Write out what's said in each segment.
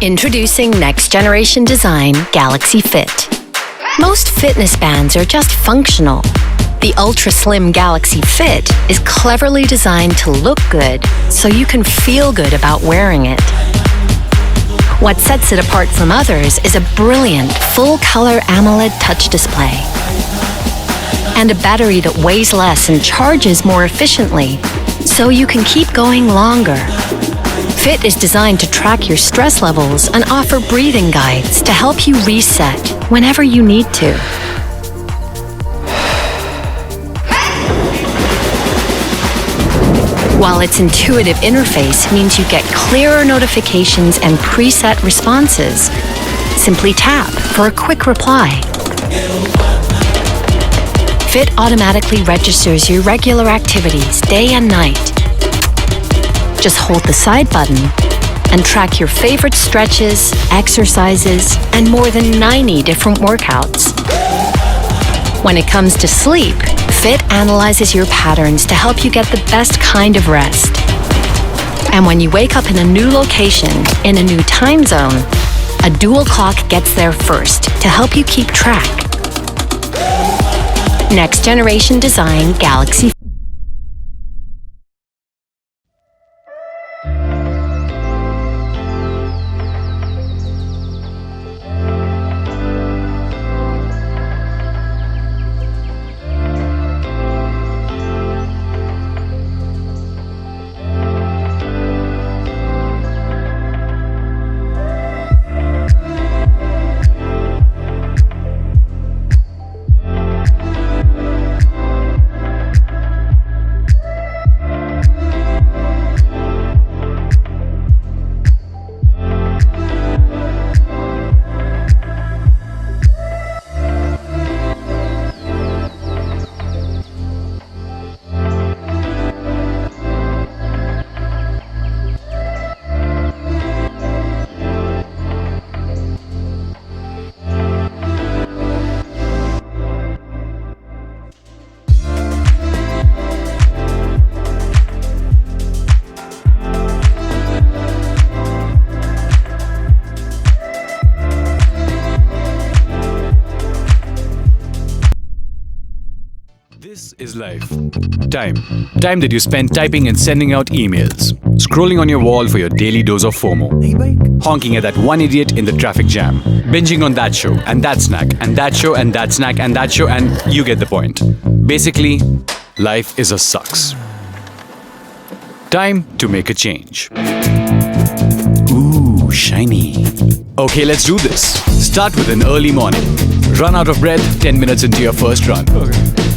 Introducing next-generation design Galaxy Fit. Most fitness bands are just functional. The ultra-slim Galaxy Fit is cleverly designed to look good so you can feel good about wearing it. What sets it apart from others is a brilliant, full-color AMOLED touch display and a battery that weighs less and charges more efficiently, so you can keep going longer. Fit is designed to track your stress levels and offer breathing guides to help you reset whenever you need to. While its intuitive interface means you get clearer notifications and preset responses, simply tap for a quick reply. Fit automatically registers your regular activities day and night. Just hold the side button and track your favorite stretches, exercises, and more than 90 different workouts. When it comes to sleep, Fit analyzes your patterns to help you get the best kind of rest. And when you wake up in a new location, in a new time zone, a dual clock gets there first to help you keep track. Next generation design Galaxy. This is life. Time. Time that you spend typing and sending out emails. Scrolling on your wall for your daily dose of FOMO. Honking at that one idiot in the traffic jam. Binging on that show and that snack and that show and that snack and that show, and you get the point. Basically, life is a sucks. Time to make a change. Ooh, shiny. Okay, let's do this. Start with an early morning. Run out of breath 10 minutes into your first run.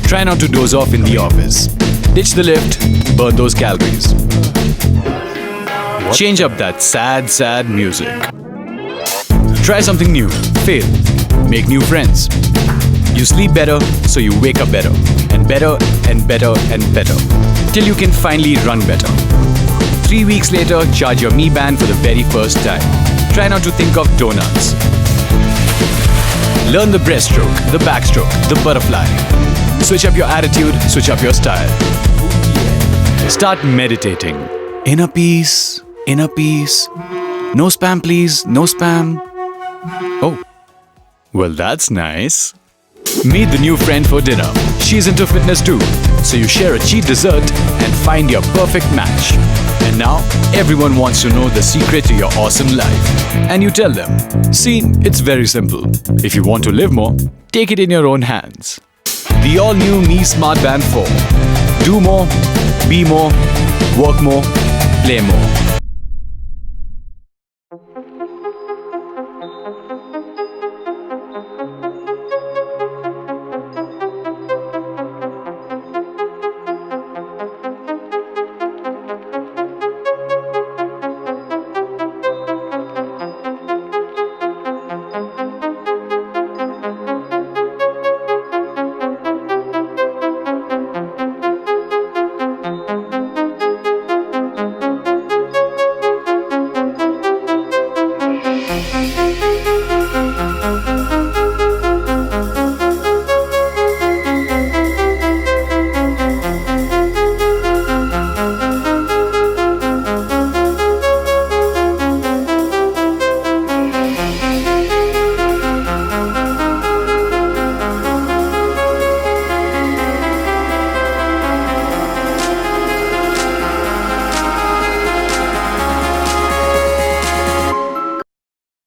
Try not to doze off in the office. Ditch the lift, burn those calories. Change up that sad music. Try something new, fail, make new friends. You sleep better, so you wake up better. And better and better and better. Till you can finally run better. 3 weeks later, charge your Mi Band for the very first time. Try not to think of donuts. Learn the breaststroke, the backstroke, the butterfly. Switch up your attitude, switch up your style. Start meditating. Inner peace, inner peace. No spam please, no spam. Oh, well that's nice. Meet the new friend for dinner. She's into fitness too, so you share a cheat dessert and find your perfect match. And now, everyone wants to know the secret to your awesome life. And you tell them, see, it's very simple. If you want to live more, take it in your own hands. The all-new Mi Smart Band 4. Do more, be more, work more, play more.